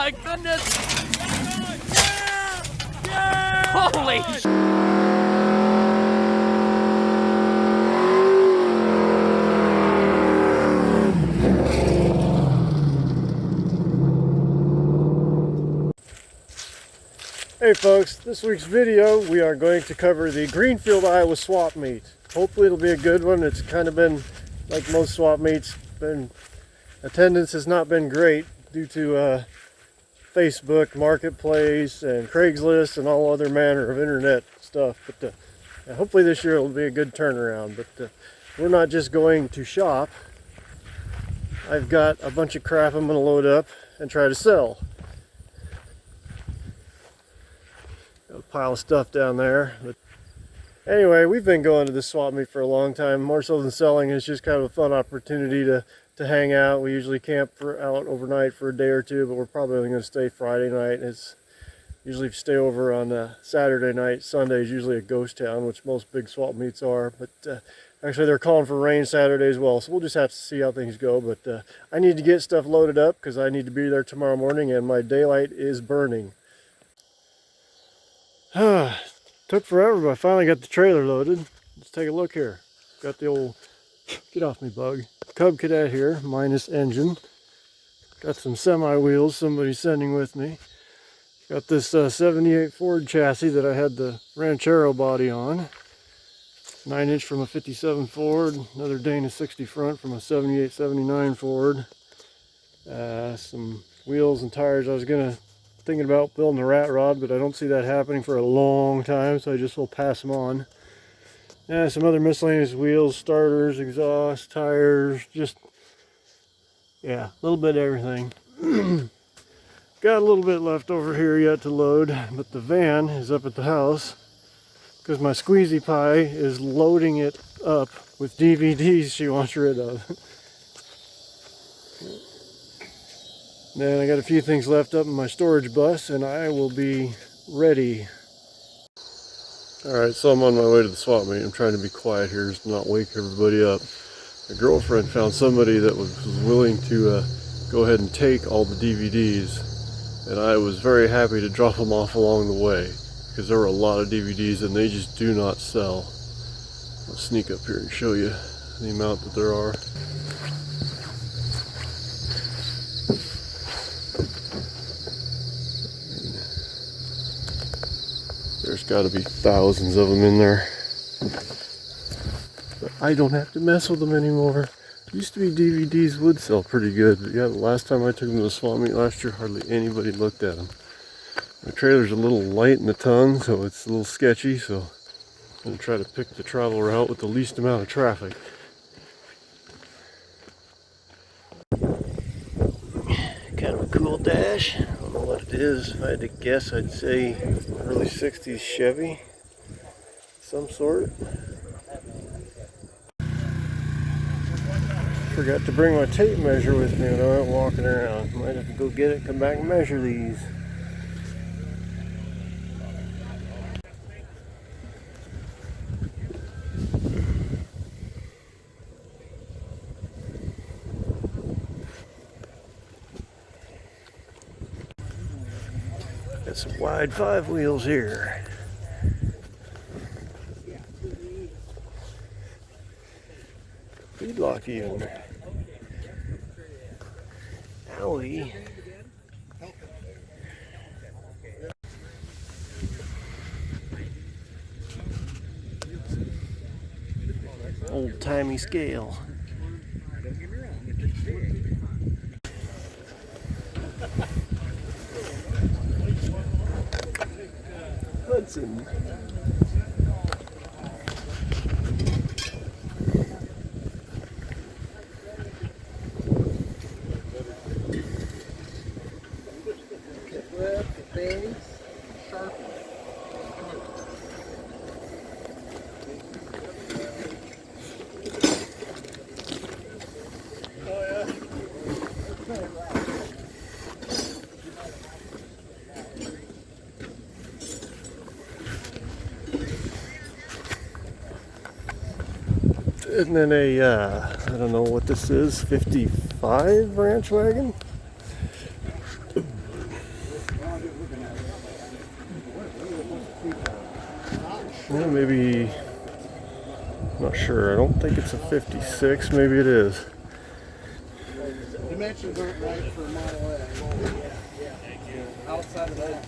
my goodness! Holy sh! Hey folks, this week's video we are going to cover the Greenfield Iowa swap meet. Hopefully it'll be a good one. It's kind of been like most swap meets, attendance has not been great due to Facebook Marketplace and Craigslist and all other manner of internet stuff. But hopefully this year it'll be a good turnaround. But we're not just going to shop. I've got a bunch of crap I'm going to load up and try to sell. Got a pile of stuff down there. But anyway, we've been going to this swap meet for a long time. More so than selling, it's just kind of a fun opportunity to hang out. We usually camp out overnight for a day or two, but we're probably only going to stay Friday night. It's usually stay over on Saturday night. Sunday is usually a ghost town, which most big swap meets are. But actually they're calling for rain Saturday as well, so we'll just have to see how things go. But I need to get stuff loaded up because I need to be there tomorrow morning and my daylight is burning. Took forever, but I finally got the trailer loaded. Let's take a look here. Got the old, get off me bug, Cub Cadet here, minus engine. Got some semi wheels somebody's sending with me. Got this 78 Ford chassis that I had the Ranchero body on. 9-inch from a 57 Ford, another Dana 60 front from a 78, 79 Ford. Some wheels and tires. I was thinking about building a rat rod, but I don't see that happening for a long time, so I just will pass them on. Some other miscellaneous wheels, starters, exhaust, tires, just, yeah, a little bit of everything. Got a little bit left over here yet to load, but the van is up at the house because my squeezy pie is loading it up with DVDs she wants rid of. Then I got a few things left up in my storage bus and I will be ready. Alright, so I'm on my way to the swap meet. I'm trying to be quiet here just to not wake everybody up. My girlfriend found somebody that was willing to go ahead and take all the DVDs, and I was very happy to drop them off along the way because there were a lot of DVDs and they just do not sell. I'll sneak up here and show you the amount that there are. There's got to be thousands of them in there. But I don't have to mess with them anymore. Used to be DVDs would sell pretty good, but yeah, the last time I took them to the swap meet last year, hardly anybody looked at them. My trailer's a little light in the tongue, so it's a little sketchy, so I'm going to try to pick the travel route with the least amount of traffic. Kind of a cool dash. I don't know what it is. If I had to guess, I'd say early 60s Chevy, some sort. Forgot to bring my tape measure with me when I went walking around. Might have to go get it, come back and measure these. Got some wide 5 wheels here. Feedlock even. Owie. Old-timey scale. Hudson. And then I don't know what this is, 55 ranch wagon. Well, maybe, not sure. I don't think it's a 56. Maybe it is. Dimensions aren't right for Model A. Outside of that.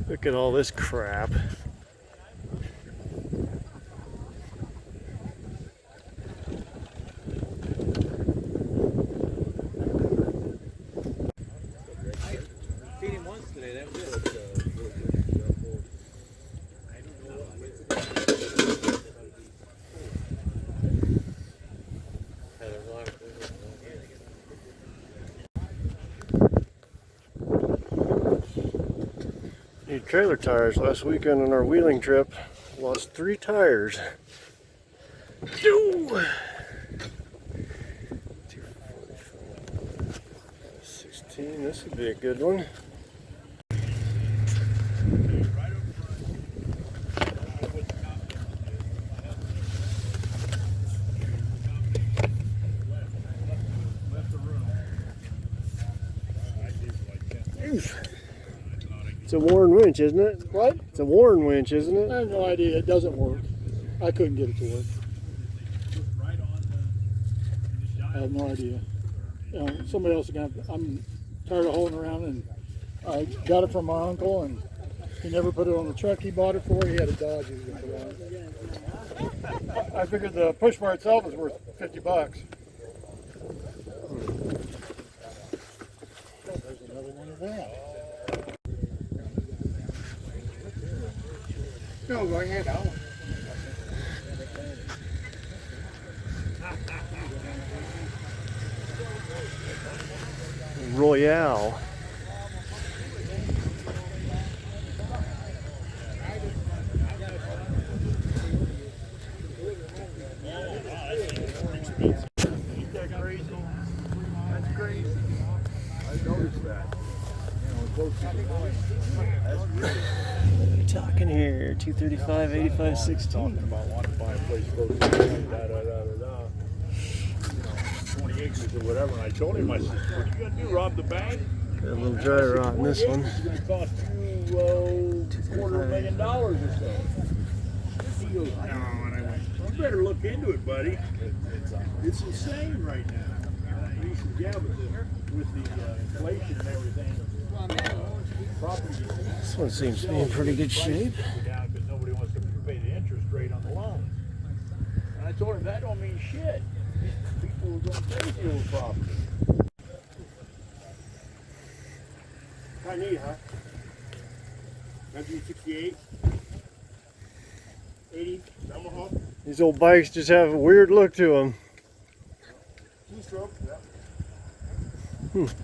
Look at all this crap. Feed him once today, that was it. Need trailer tires. Last weekend on our wheeling trip, lost 3 tires. 16, this would be a good one. It's a Warren winch, isn't it? What? It's a Warren winch, isn't it? I have no idea. It doesn't work. I couldn't get it to work. I have no idea. Somebody else is gonna. I'm tired of holding around, and I got it from my uncle, and he never put it on the truck he bought it for. He had a Dodge he was gonna put on it. I figured the push bar itself is worth $50. There's another one of that. No, go ahead. Royale. That's crazy. I noticed that. What are we talking here? 235, 85, 16. About wanting to buy a place close to da. 20 acres or whatever. And I told him, I said, what are you going to do, rob the bank? Got a little dry rot in this one. It's going to cost you $250,000 or so. He goes, no. And I went, well, you better look into it, buddy. It's insane right now. He said, yeah, but with the inflation and everything, property. This one seems to be in pretty good shape. Down because nobody wants to pay the interest rate on the loan. And I told him that don't mean shit. People are going crazy over property. Kind of neat, huh? 1968, 80 Tomahawk, These old bikes just have a weird look to them. 2-stroke. Is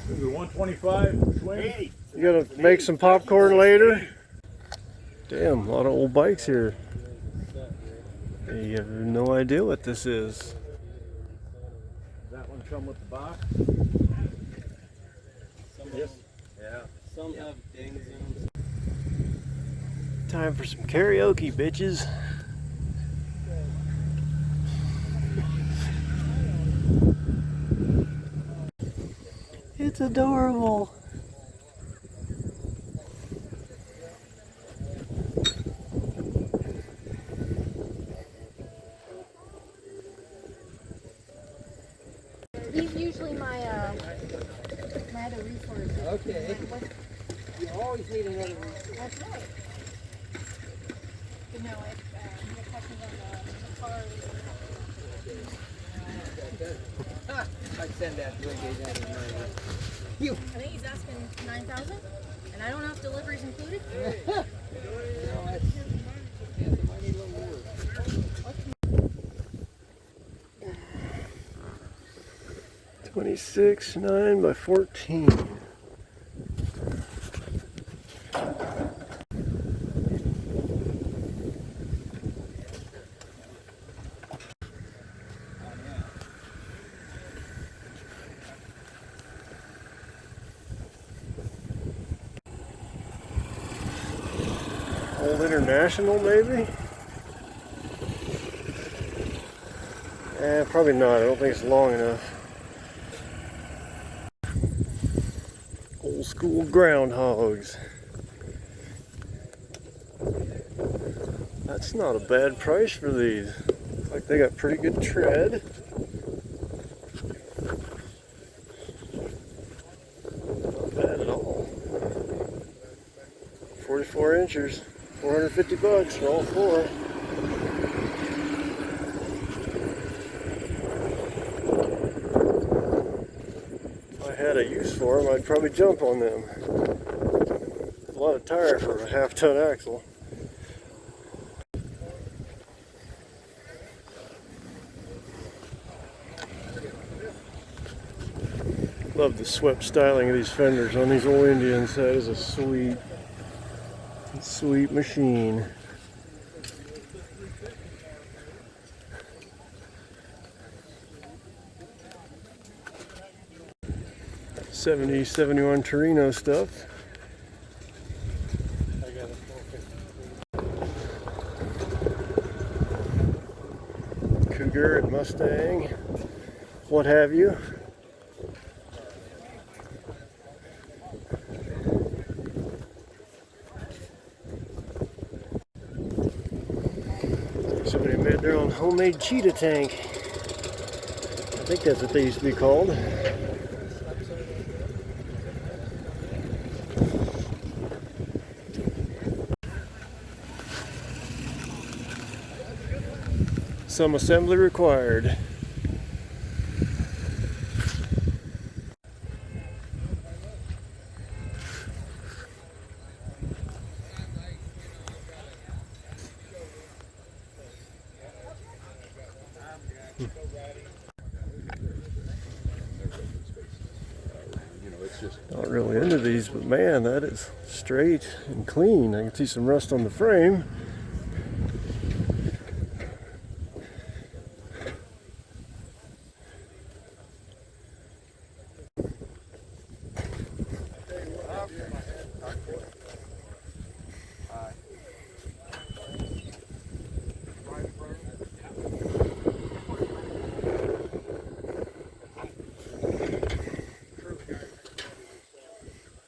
it 125 swing? 80. You gotta make some popcorn later. Damn, a lot of old bikes here. You have no idea what this is. Does that one come with the box? Yes. Yeah. Some have dings in them. Time for some karaoke, bitches. It's adorable. He's usually my other resource. Okay. You always need another resource. That's right. But no, if you have questions on the car, I'd send that to I think he's asking 9,000, and I don't know if delivery's included. Twenty-six 9 by 14. Old International, maybe? Probably not. I don't think it's long enough. Old school groundhogs. That's not a bad price for these. Looks like they got pretty good tread. Not bad at all. 44 inches, 450 bucks for all four. If I had a use for them, I'd probably jump on them. It's a lot of tire for a half-ton axle. Love the swept styling of these fenders on these old Indians. That is a sweet machine. '70s, '71 Torino stuff. Cougar and Mustang, what have you. Somebody made their own homemade cheetah tank. I think that's what they used to be called. Some assembly required. Not really into these, but man, that is straight and clean. I can see some rust on the frame.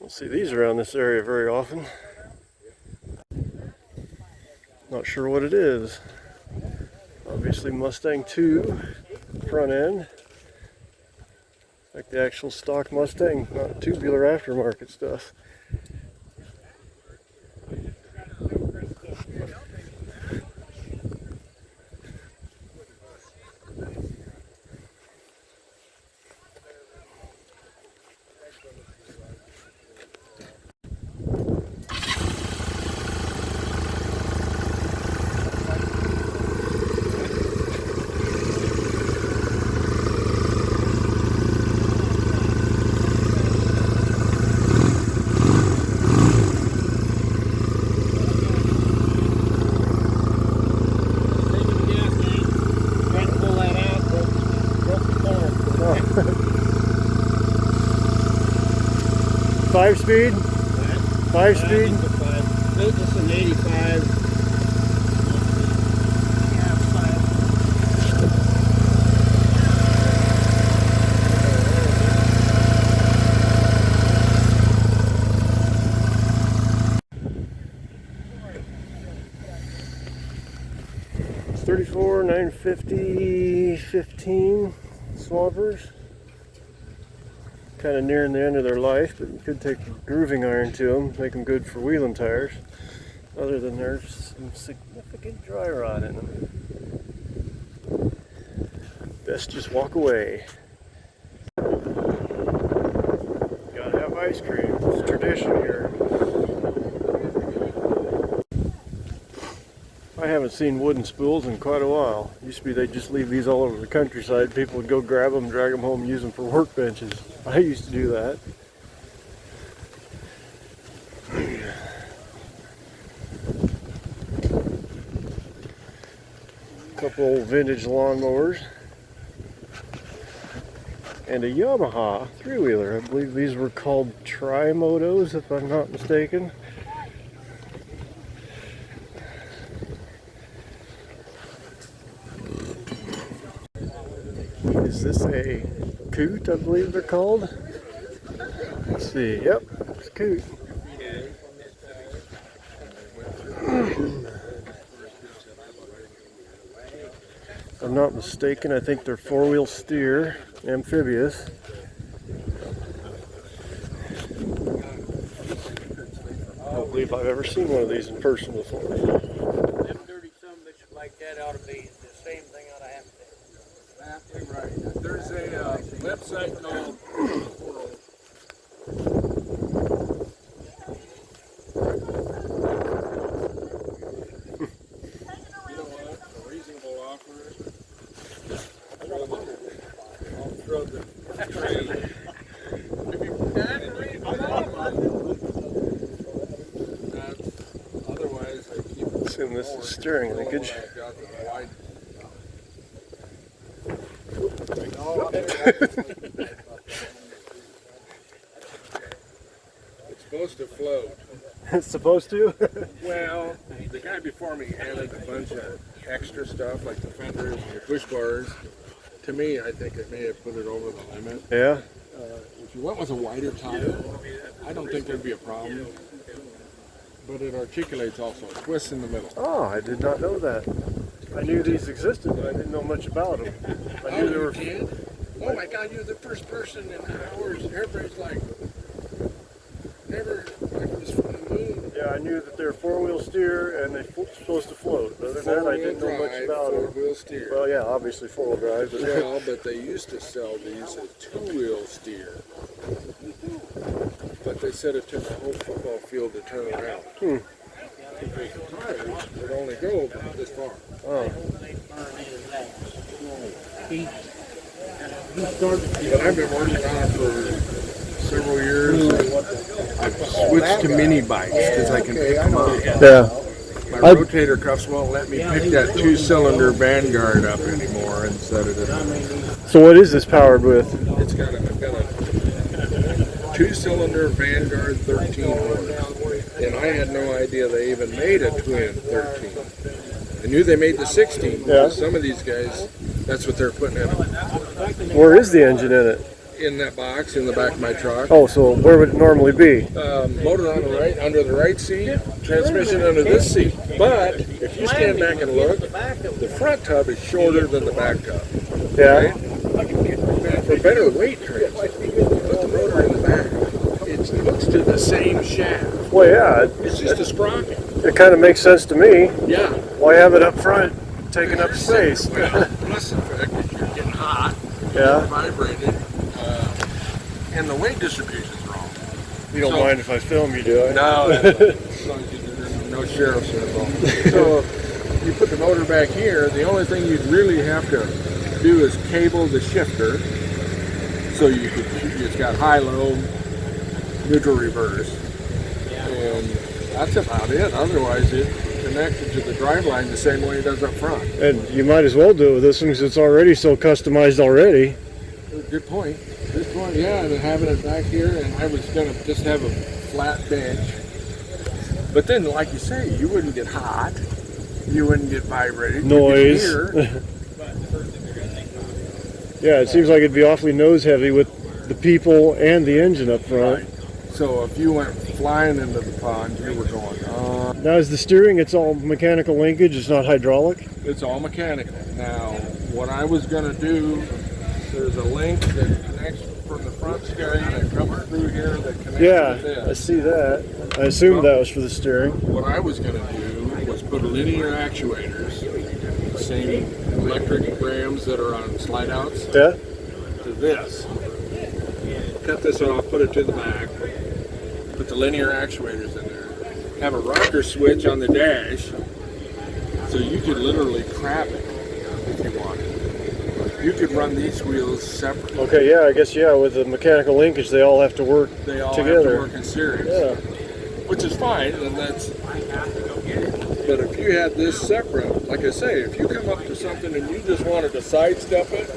See these around this area very often. Not sure what it is. Obviously Mustang 2 front end. Like the actual stock Mustang, not tubular aftermarket stuff. Five speed? Five speed? This is an 85. It's 34, 950, 15 Swampers. Kind of nearing the end of their life, but you could take grooving iron to them, make them good for wheeling tires. Other than there's some significant dry rot in them. Best just walk away. Gotta have ice cream. It's tradition here. I haven't seen wooden spools in quite a while. Used to be they'd just leave these all over the countryside. People would go grab them, drag them home, use them for workbenches. I used to do that. Couple old vintage lawnmowers. And a Yamaha three-wheeler. I believe these were called Tri-Motos, if I'm not mistaken. Is this a coot, I believe they're called? Let's see. Yep, it's a coot. If I'm not mistaken, I think they're four-wheel steer, amphibious. I don't believe I've ever seen one of these in person before. Them dirty sumbitches like that ought to be the same thing ought to happen. Absolutely right. There's a website called throw the tree. Otherwise, I keep Assume this is steering linkage. It's supposed to float. It's supposed to? Well, the guy before me added a bunch of extra stuff like the fenders and the push bars. To me, I think it may have put it over the limit. Yeah. If you went with a wider tire, I don't think there'd be a problem. But it articulates also, it twists in the middle. Oh, I did not know that. I knew these existed, but I didn't know much about them. I knew they were. Did? Oh my God, you're the first person in hours. Everybody's like, never, like it was from the moon. Yeah, I knew that they're four-wheel steer and they're supposed to float. Other than that, I didn't know much about them. Four-wheel steer. Well, yeah, obviously four-wheel drive. But Well, but they used to sell these as two-wheel steer. But they said it took a whole football field to turn around. Because the tires would only go about this far. Oh. But I've been working on it for several years. I've switched to mini bikes because I can pick them up. Yeah. My rotator cuffs won't let me pick that two-cylinder Vanguard up anymore and set it in. So what is this powered with? I've got a two-cylinder Vanguard 13 horse, and I had no idea they even made a twin 13. I knew they made the 16. Yeah. Some of these guys, that's what they're putting in them. Where is the engine in it? In that box in the back of my truck. Oh, so where would it normally be? Motor on the right, under the right seat, transmission under this seat. But if you stand back and look, the front tub is shorter than the back tub. Yeah. Right? For better weight transfer, put the rotor in the back. It hooks to the same shaft. Well, yeah. It's just a sprocket. It kind of makes sense to me. Yeah. Why have it up front, taking up space? Well, plus the fact that you're getting hot, Yeah. you're vibrating, and the weight distribution's wrong. You don't mind if I film you, do I? No, as long as there's no sheriff's involved. So you put the motor back here, the only thing you'd really have to do is cable the shifter so you could, it's got high-low, neutral reverse, and that's about it. Otherwise it connected to the driveline the same way it does up front. And you might as well do it with this one because it's already so customized already. Good point. Good point. Yeah, and having it back here, and I was gonna just have a flat bench. But then, like you say, you wouldn't get hot. You wouldn't get vibrated. Noise. You could hear. Yeah, it seems like it'd be awfully nose heavy with the people and the engine up front. Right. So if you went flying into the pond, you were going, Now is the steering, it's all mechanical linkage, it's not hydraulic? it's all mechanical. Now, what I was gonna do, there's a link that connects from the front steering that comes through here that connects Yeah, to I this. see that. I assumed that was for the steering. What I was gonna do was put linear actuators, the same electric rams that are on slide outs, Yeah? to this. Cut this off, put it to the back, put the linear actuators in there, have a rocker switch on the dash, So you could literally crab it if you wanted. You could run these wheels separately. Okay, yeah, I guess, yeah, with the mechanical linkage, they all have to work They all together. have to work in series. Yeah. Which is fine, and that's. But if you had this separate, like I say, if you come up to something and you just wanted to sidestep it,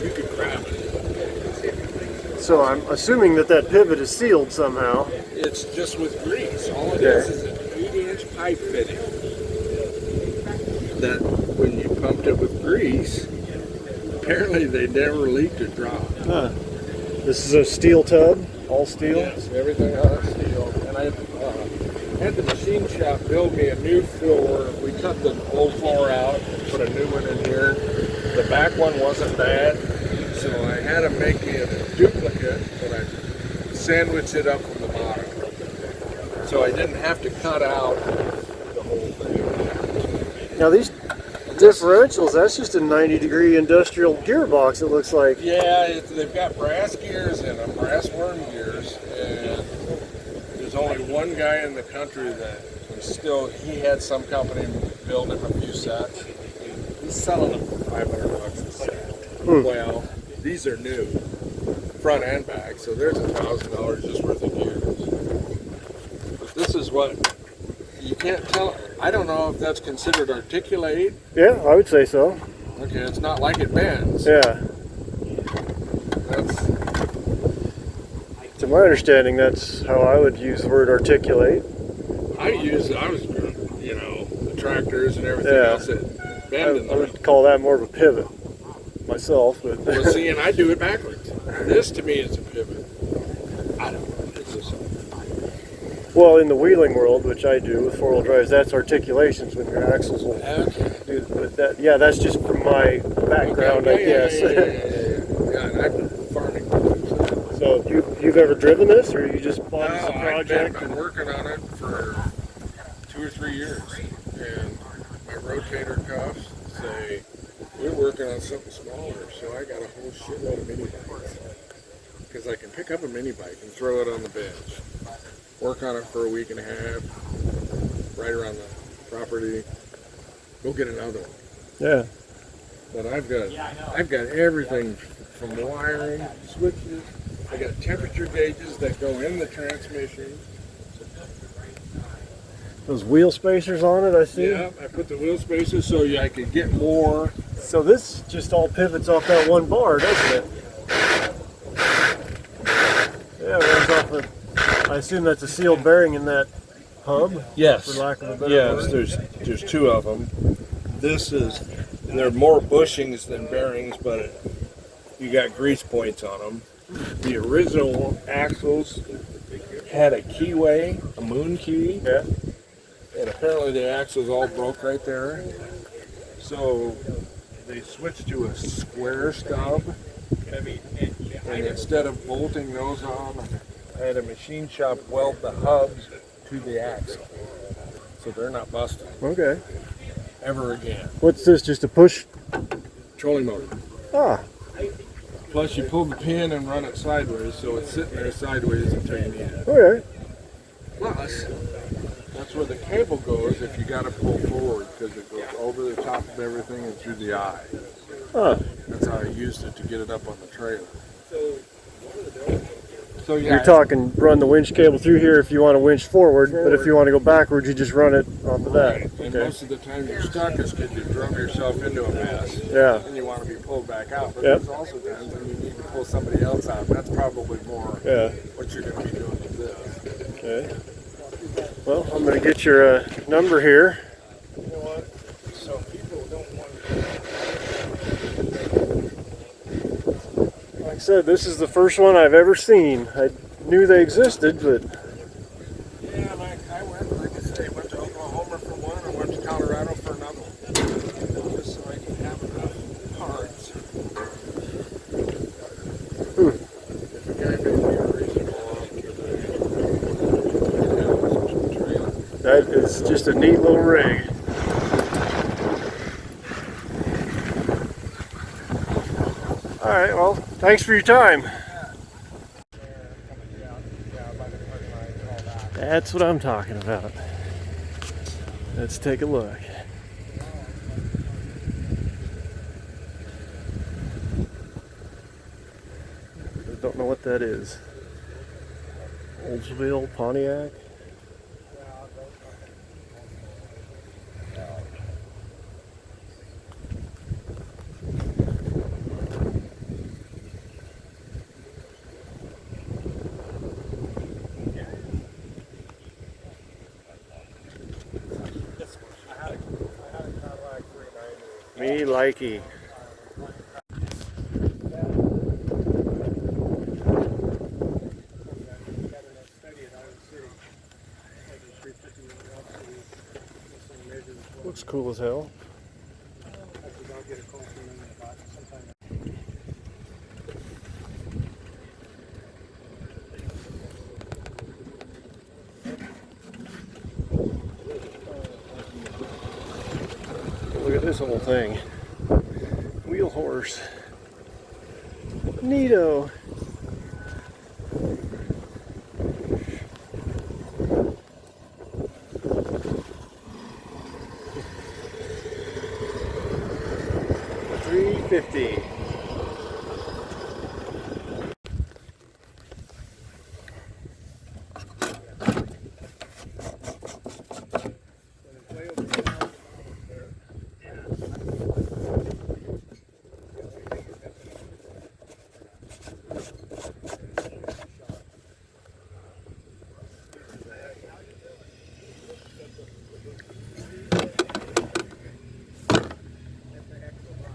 you could grab it. So I'm assuming that that pivot is sealed somehow. It's just with grease. All it is an 8-inch pipe fitting that when you pumped it with grease, apparently they never leaked or dropped. Huh. This is a steel tub, all steel? Yes, everything on it's steel. And I had the machine shop build me a new floor. We cut the old floor out, put a new one in here. The back one wasn't bad, so I had to make me a duplicate, but I sandwiched it up from the bottom. So I didn't have to cut out the whole thing. Now these differentials, that's just a 90-degree industrial gearbox, it looks like. Yeah, they've got brass gears in them, brass worm gears, and there's only one guy in the country that he had some company build him a few sets. He's selling them for $500 a set. Well, these are new, front and back, so there's $1,000 just worth of gears. But this is what, you can't tell, I don't know if that's considered articulate. Yeah, I would say so. Okay, it's not like it bends. Yeah. That's, To my understanding, that's how I would use the word articulate. I was, you know, the tractors and everything Yeah. else that bend in I them. would call that more of a pivot myself. But Well, see, and I do it backwards. This to me is a pivot. I don't know. It's just, well, in the wheeling world, which I do with four-wheel drives, that's articulations when your axles will okay. do. But that, yeah, that's just from my background, I guess. Yeah, and I've been farming. So you've ever driven this, or you just bought this No, project? I've been working on it for 2 or 3 years, and my rotator cuffs say we're working on something smaller, so I got a whole shitload of mini bikes because I can pick up a mini bike and throw it on the bench, work on it for a week and a half, right around the property, go get another one. Yeah. But I've got everything from wiring, switches. I got temperature gauges that go in the transmission. Those wheel spacers on it, I see. Yeah, I put the wheel spacers so I could get more. So this just all pivots off that one bar, doesn't it? Yeah, it runs off of, I assume that's a sealed bearing in that hub? Yes. For lack of a better Yes, word. there's 2 of them. They're more bushings than bearings, but you got grease points on them. The original axles had a keyway, a moon key. Yeah. And apparently the axles all broke right there. So they switched to a square stub. And instead of bolting those on, I had a machine shop weld the hubs to the axle. So they're not busted Okay. ever again. What's this, just a push? Trolling motor. Ah, Plus you pull the pin and run it sideways, so it's sitting there sideways until you need it. okay. Plus, that's where the cable goes if you got to pull forward, because it goes over the top of everything and through the eye. Huh. That's how I used it to get it up on the trailer. So yeah, You're talking run the winch cable through here if you want to winch forward, but if you want to go backwards, you just run it off of that. right. And Okay. most of the time you're stuck is because you drove yourself into a mess. Yeah. And you want to be pulled back out. But Yep. there's also times when you need to pull somebody else out. That's probably more Yeah. what you're going to be doing with this. Okay. Well, I'm going to get your number here. You know what? So people don't want Like I said, this is the first one I've ever seen. I knew they existed, but Yeah, like I say, went to Oklahoma for one, I went to Colorado for another one. Just so I can have enough parts. If a guy made me a reasonable offer, that is just a neat little rig. All right, well, thanks for your time. That's what I'm talking about. Let's take a look. I don't know what that is. Oldsville, Pontiac. Me likey. Looks cool as hell. Look at this whole thing. Wheel horse. Neato. $350.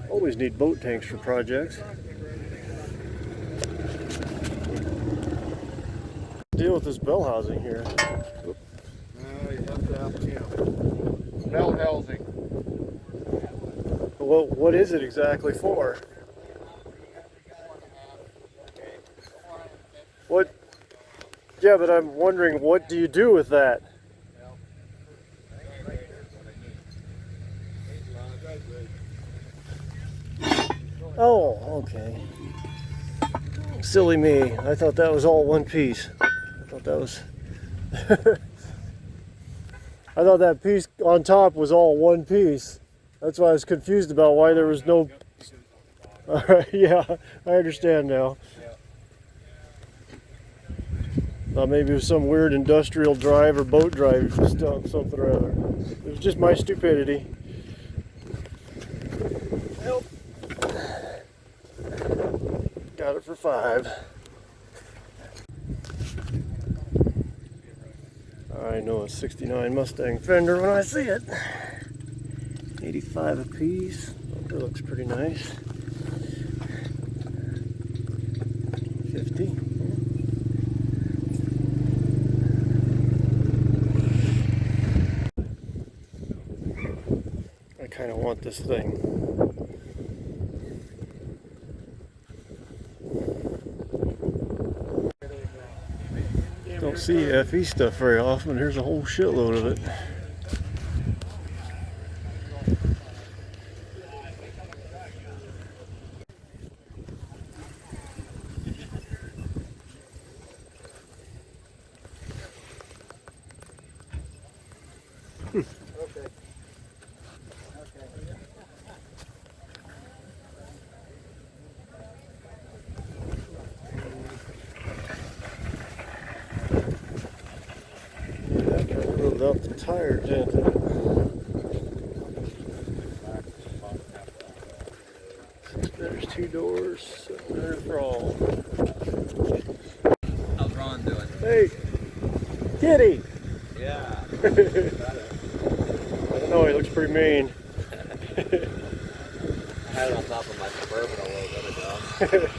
Always need boat tanks for projects. Deal with this bell housing here. You have to have, bell housing. Well, what is it exactly for? What? Yeah, but I'm wondering, what do you do with that? Oh, okay. Silly me. I thought that was all one piece. I thought that was... I thought that piece on top was all one piece. That's why I was confused about why there was no... Alright, yeah, I understand now. Thought maybe it was some weird industrial drive or boat drive stuff, something or other. It was just my stupidity. Help. Got it for $5. I know a '69 Mustang fender when I see it. 85 a piece. That looks pretty nice. 50. I kind of want this thing. Don't see FE stuff very often. Here's a whole shitload of it. Without the tire dent in it. 6 bitters, 2 doors, 700 for all. How's Ron doing? Hey, kitty! Yeah. I don't know, he looks pretty mean. I had it on top of my Suburban a little bit ago.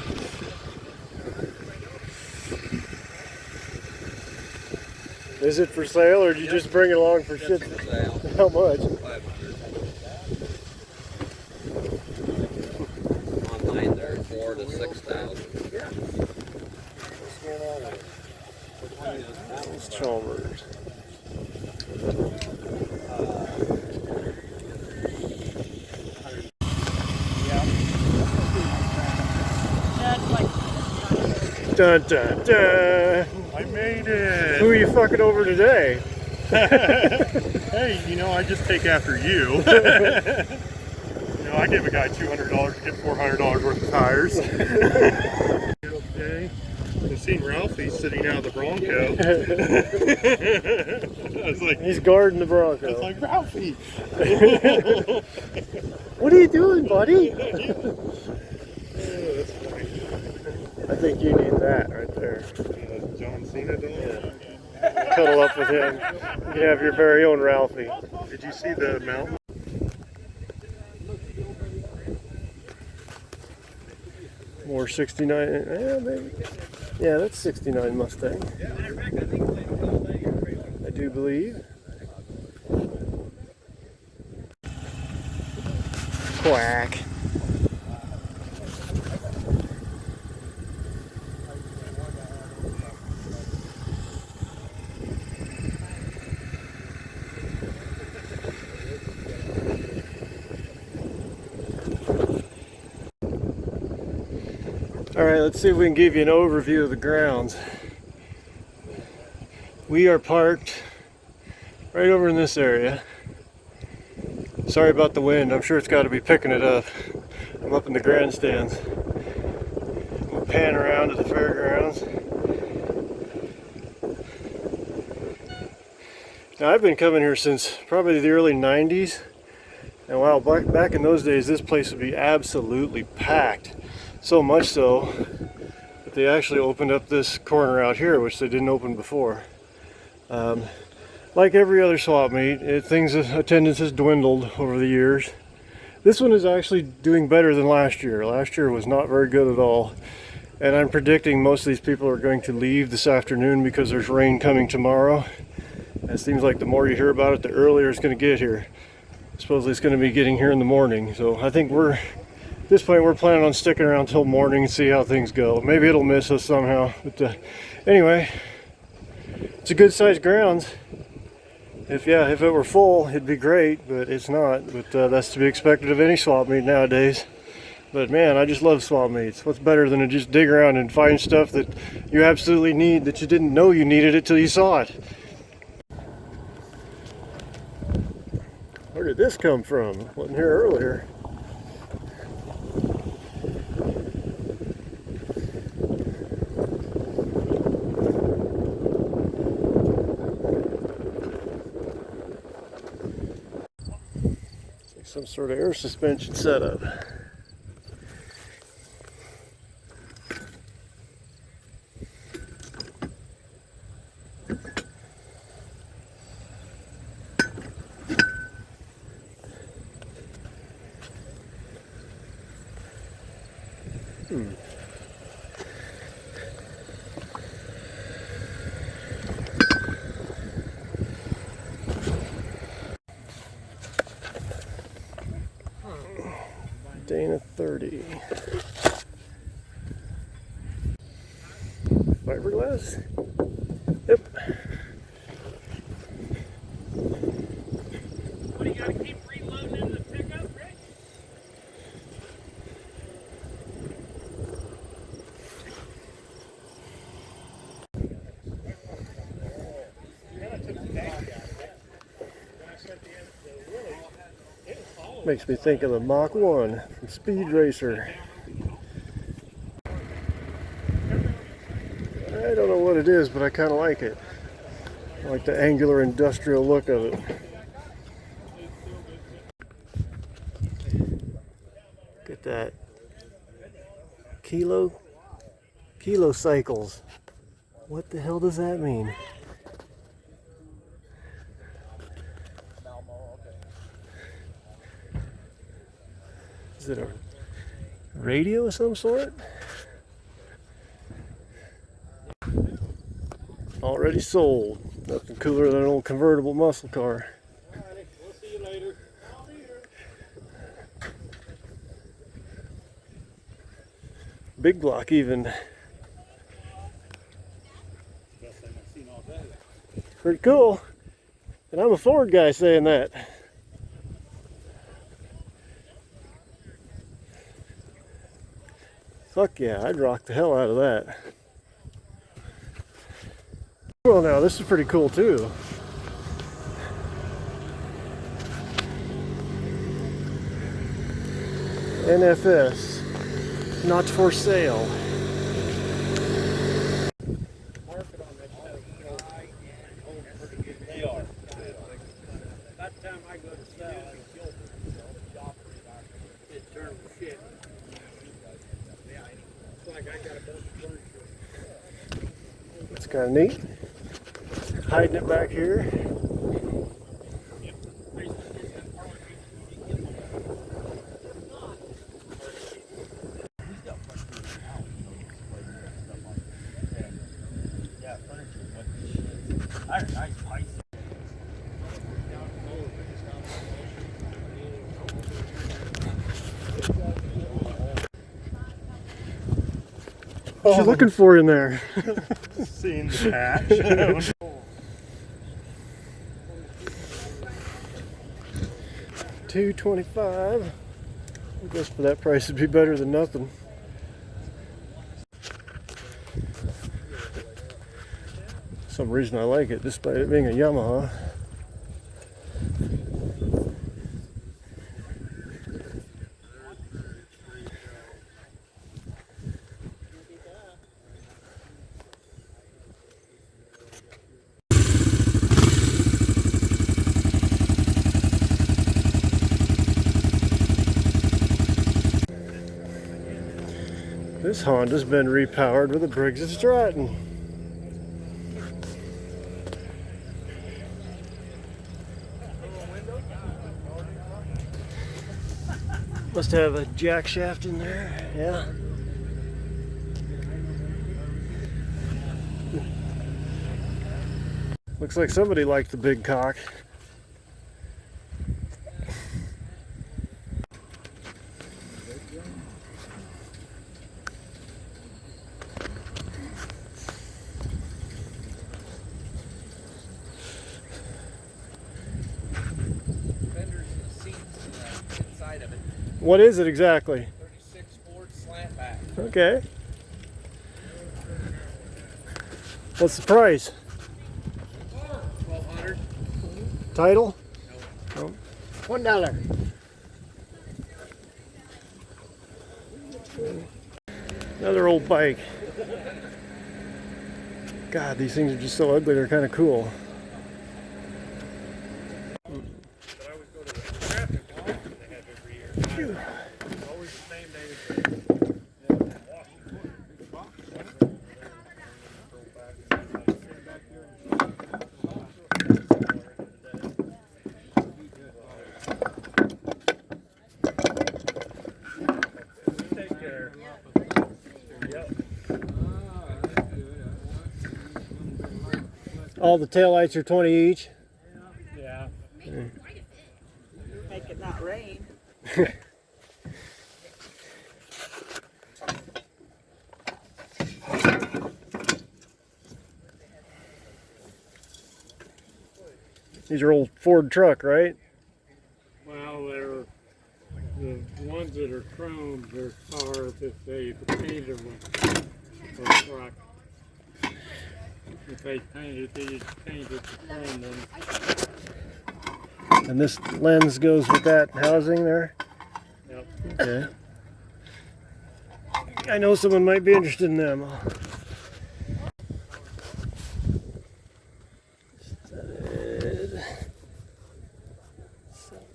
Is it for sale, or did you just bring it along for shit? For sale. How much? 500. Online they're 4,000 to 6,000. Yeah. Those Chalmers. Dun dun dun! I made it. Who are you fucking over today? Hey, you know, I just take after you. You know, I give a guy $200 to get $400 worth of tires. Okay. I've seen Ralphie sitting out of the Bronco. I was like, He's guarding the Bronco. I was like, Ralphie. What are you doing, buddy? That's funny. I think you need that right there. John Cena dog? Yeah. Cuddle up with him. You have your very own Ralphie. Did you see the mountain? More 69. Yeah, maybe. Yeah, that's 69 Mustang. I do believe. Quack. All right, let's see if we can give you an overview of the grounds. We are parked right over in this area. Sorry about the wind. I'm sure it's got to be picking it up. I'm up in the grandstands. We'll pan around to the fairgrounds. Now, I've been coming here since probably the early 90s. And wow, back in those days, this place would be absolutely packed. So much so that they actually opened up this corner out here, which they didn't open before. Like every other swap meet, attendance has dwindled over the years. This one is actually doing better than last year. Last year was not very good at all. And I'm predicting most of these people are going to leave this afternoon because there's rain coming tomorrow. And it seems like the more you hear about it, the earlier it's going to get here. Supposedly it's going to be getting here in the morning. So I think at this point we're planning on sticking around till morning and see how things go. Maybe it'll miss us somehow. But anyway, it's a good sized grounds. If it were full, it'd be great, but it's not. But that's to be expected of any swap meet nowadays. But man, I just love swap meets. What's better than to just dig around and find stuff that you absolutely need that you didn't know you needed it till you saw it. Where did this come from? Wasn't here earlier. Some sort of air suspension setup. Dana 30. Fiberglass? Yep. What do you gotta keep reloading in the pickup, Rick? Makes me think of the Mach 1 from Speed Racer. I don't know what it is, but I kind of like it. I like the angular industrial look of it. Look at that. Kilocycles. What the hell does that mean? Is it a radio of some sort? Already sold. Nothing cooler than an old convertible muscle car. Alrighty, we'll see you later. Big block even. Best thing I've seen all day. Pretty cool. And I'm a Ford guy saying that. Fuck yeah, I'd rock the hell out of that. Well now, this is pretty cool too. NFS, not for sale. Market on that stuff, you know, high and hold pretty good. They are. By the time I go to sell, it turns to shit. It's like I got a bunch of furniture. It's kind of neat. Hiding it back here. What you looking for in there? Seeing the patch. $225. I guess for that price it'd be better than nothing. For some reason I like it, despite it being a Yamaha. This Honda's been repowered with a Briggs & Stratton. Must have a jack shaft in there, yeah. Looks like somebody liked the big cock. What is it exactly? 36 Ford slant back. Okay. What's the price? $1,200. Title? No. $1. Another old bike. God, these things are just so ugly, they're kind of cool. But I always go to the traffic law they have every year. It's always the same day. Take care. Yep. All the taillights are 20 each. Yeah. Make it not rain. These are old Ford truck, right? Well, they're the ones that are chromed. They're cars if they painted them for truck. If they painted to chrome them. And this lens goes with that housing there? Yep. Okay. I know someone might be interested in them.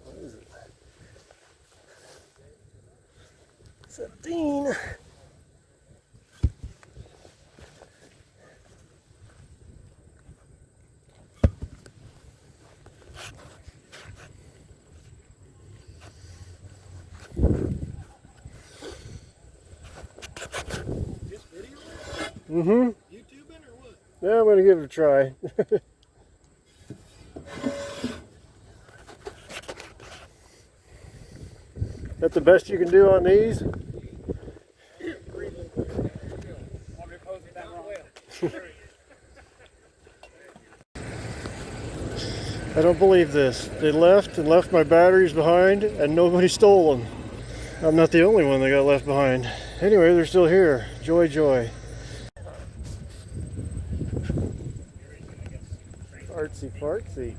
What is it? 17. Mm-hmm. YouTubing or what? Yeah, I'm gonna give it a try. That the best you can do on these? I don't believe this. They left and left my batteries behind and nobody stole them. I'm not the only one that got left behind. Anyway, they're still here. Joy, joy. Artsy fartsy.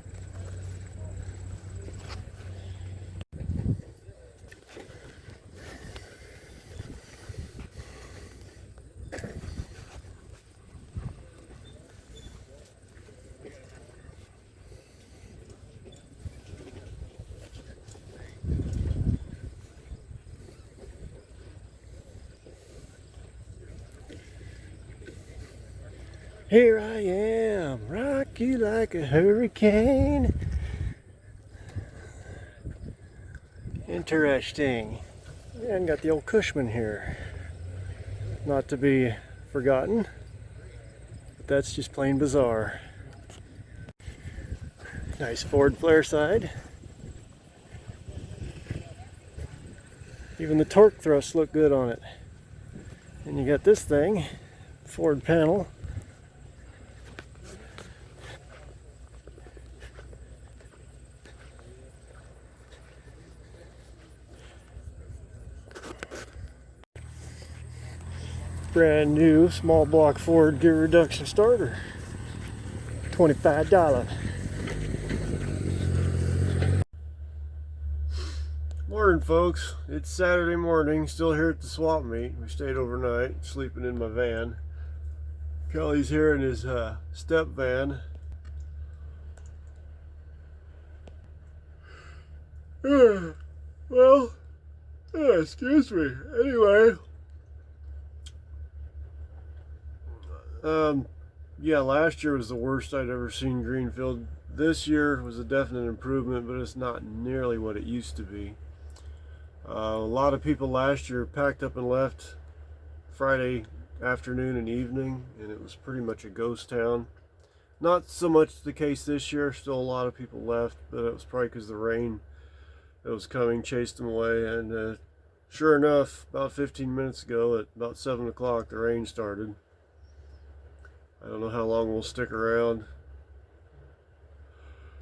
Here I am, rock you like a hurricane. Interesting. And got the old Cushman here. Not to be forgotten, but that's just plain bizarre. Nice Ford flare side. Even the torque thrusts look good on it. And you got this thing, Ford panel. Brand new small block Ford gear reduction starter. $25. Morning, folks. It's Saturday morning, still here at the swap meet. We stayed overnight, sleeping in my van. Kelly's here in his step van. Well, excuse me. Anyway, yeah, last year was the worst I'd ever seen Greenfield. This year was a definite improvement, but it's not nearly what it used to be. A lot of people last year packed up and left Friday afternoon and evening, and it was pretty much a ghost town. Not so much the case this year, still a lot of people left, but it was probably because the rain that was coming chased them away. And sure enough, about 15 minutes ago at about 7 o'clock, the rain started. I don't know how long we'll stick around.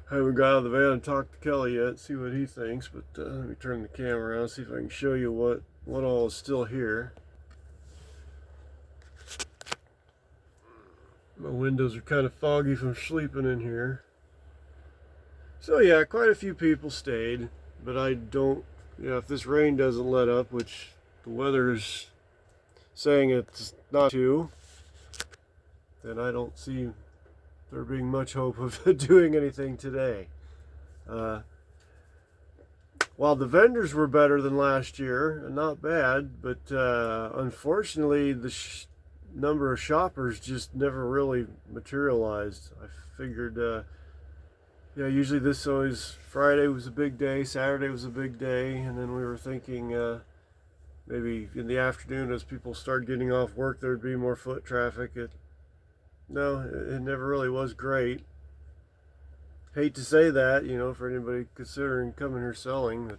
I haven't got out of the van and talked to Kelly yet, see what he thinks, but let me turn the camera around, see if I can show you what all is still here. My windows are kind of foggy from sleeping in here. So yeah, quite a few people stayed, but I don't, if this rain doesn't let up, which the weather is saying it's not to, then I don't see there being much hope of doing anything today. While the vendors were better than last year, and not bad, but unfortunately the number of shoppers just never really materialized. I figured, yeah, usually this always, Friday was a big day, Saturday was a big day, and then we were thinking maybe in the afternoon as people started getting off work there'd be more foot traffic. No, it never really was great. Hate to say that, for anybody considering coming here selling, but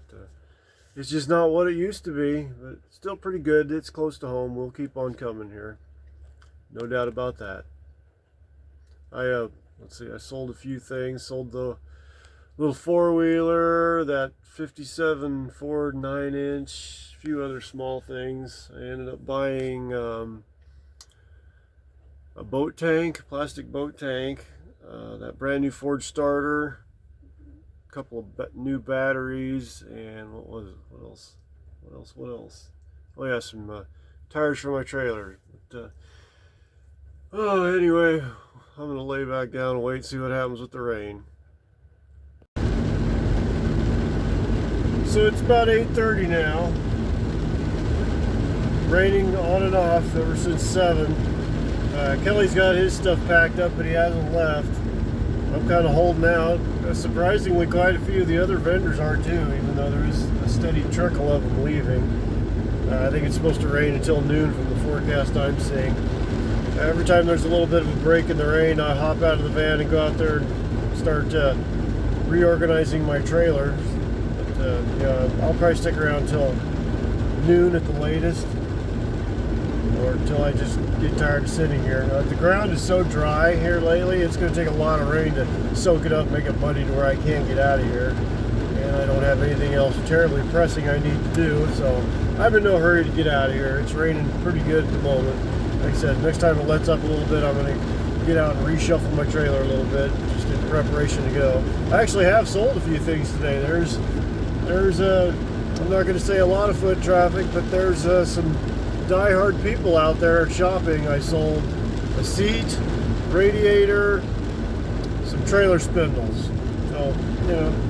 it's just not what it used to be, but still pretty good. It's close to home. We'll keep on coming here. No doubt about that. Let's see, I sold a few things. Sold the little four-wheeler, that 57 Ford 9-inch, a few other small things. I ended up buying a boat tank, plastic boat tank, that brand new Ford starter, a couple of new batteries, and what else? Oh yeah, some tires for my trailer. But, anyway, I'm gonna lay back down and wait and see what happens with the rain. So it's about 8:30 now. Raining on and off ever since 7. Kelly's got his stuff packed up, but he hasn't left. I'm kind of holding out. Surprisingly, quite a few of the other vendors are too, even though there is a steady trickle of them leaving. I think it's supposed to rain until noon from the forecast I'm seeing. Every time there's a little bit of a break in the rain, I hop out of the van and go out there and start reorganizing my trailer. But yeah, I'll probably stick around till noon at the latest, or until I just get tired of sitting here. The ground is so dry here lately, it's going to take a lot of rain to soak it up, make it muddy to where I can't get out of here. And I don't have anything else terribly pressing I need to do, so I'm in no hurry to get out of here. It's raining pretty good at the moment. Like I said, next time it lets up a little bit, I'm going to get out and reshuffle my trailer a little bit, just in preparation to go. I actually have sold a few things today. There's I'm not going to say a lot of foot traffic, but there's some die-hard people out there shopping. I sold a seat, radiator, some trailer spindles. So,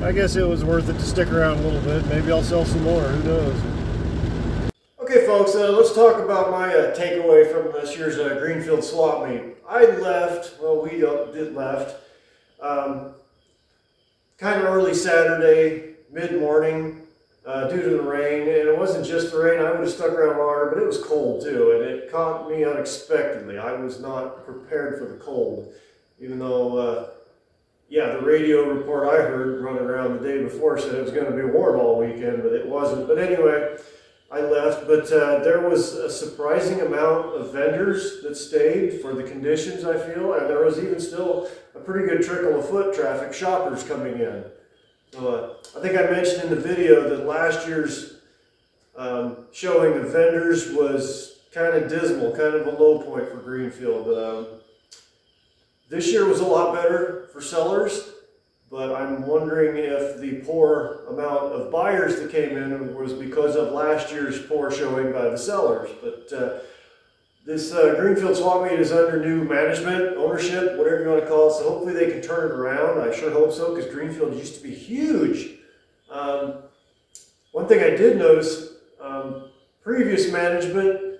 I guess it was worth it to stick around a little bit. Maybe I'll sell some more, who knows. Okay, Okay, folks, let's talk about my takeaway from this year's Greenfield swap meet. I left, well, we did left, kind of early Saturday, mid-morning, due to the rain. And it wasn't just the rain, I would have stuck around longer, but it was cold too, and it caught me unexpectedly. I was not prepared for the cold, even though, yeah, the radio report I heard running around the day before said it was going to be warm all weekend, but it wasn't. But anyway, I left, but there was a surprising amount of vendors that stayed for the conditions, I feel, and there was even still a pretty good trickle of foot traffic, shoppers coming in. So I think I mentioned in the video that last year's showing of vendors was kind of dismal, kind of a low point for Greenfield. This year was a lot better for sellers, but I'm wondering if the poor amount of buyers that came in was because of last year's poor showing by the sellers. But this Greenfield swap meet is under new management, ownership, whatever you want to call it, so hopefully they can turn it around. I sure hope so, because Greenfield used to be huge. One thing I did notice, previous management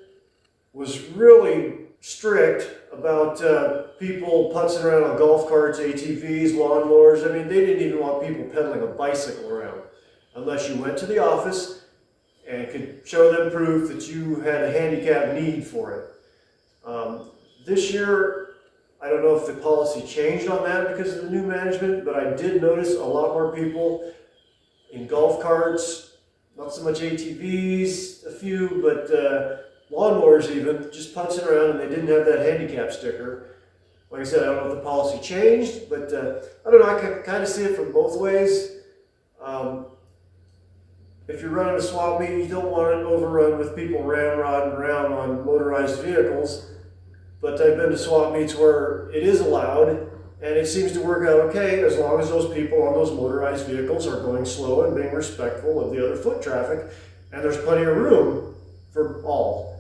was really strict about people putzing around on golf carts, ATVs, lawnmowers. I mean, they didn't even want people pedaling a bicycle around unless you went to the office and could show them proof that you had a handicap need for it. This year, I don't know if the policy changed on that because of the new management, but I did notice a lot more people in golf carts, not so much ATVs, a few, but lawnmowers even, just putzing around, and they didn't have that handicap sticker. Like I said, I don't know if the policy changed, but I don't know, I can kind of see it from both ways. If you're running a swap meet, you don't want it overrun with people ramrodding around on motorized vehicles. But I've been to swap meets where it is allowed, and it seems to work out okay as long as those people on those motorized vehicles are going slow and being respectful of the other foot traffic, and there's plenty of room for all.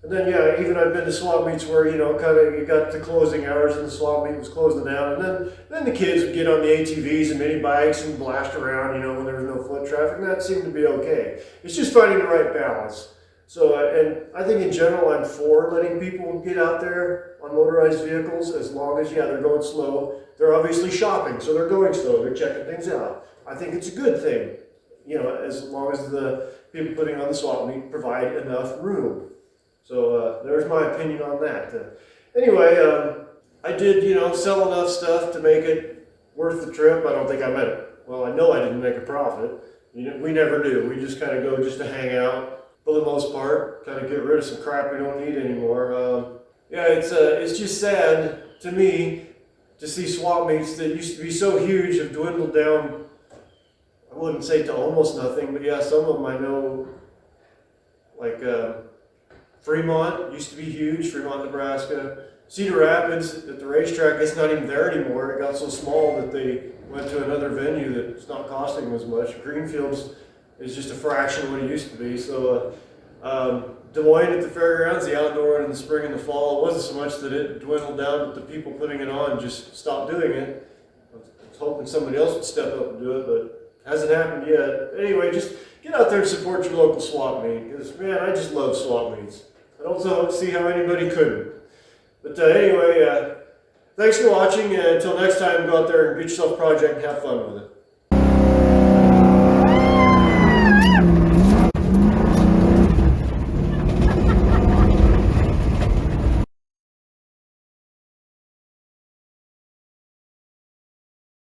And then, yeah, even I've been to swap meets where, you know, kind of you got the closing hours and the swap meet was closing down, and then the kids would get on the ATVs and mini bikes and blast around, you know, when there was no foot traffic, and that seemed to be okay. It's just finding the right balance. So, and I think in general, I'm for letting people get out there on motorized vehicles as long as, yeah, they're going slow. They're obviously shopping, so they're going slow. They're checking things out. I think it's a good thing, you know, as long as the people putting on the swap meet provide enough room. So there's my opinion on that. Anyway, I did, you know, sell enough stuff to make it worth the trip. I don't think I made well, I know I didn't make a profit. You know, we never do. We just kind of go just to hang out for the most part, kind of get rid of some crap we don't need anymore. Yeah, it's just sad to me to see swap meets that used to be so huge have dwindled down. I wouldn't say to almost nothing, but yeah, some of them I know, like Fremont used to be huge, Fremont, Nebraska. Cedar Rapids at the racetrack, it's not even there anymore. It got so small that they went to another venue that's not costing them as much. Greenfield's is just a fraction of what it used to be. So Des Moines at the fairgrounds, the outdoor one in the spring and the fall, it wasn't so much that it dwindled down, but the people putting it on just stopped doing it. I was hoping somebody else would step up and do it, but hasn't happened yet. Anyway, just get out there and support your local swap meet, because man, I just love swap meets. I don't see how anybody couldn't. But anyway, thanks for watching, and until next time, go out there and get yourself a project and have fun with it.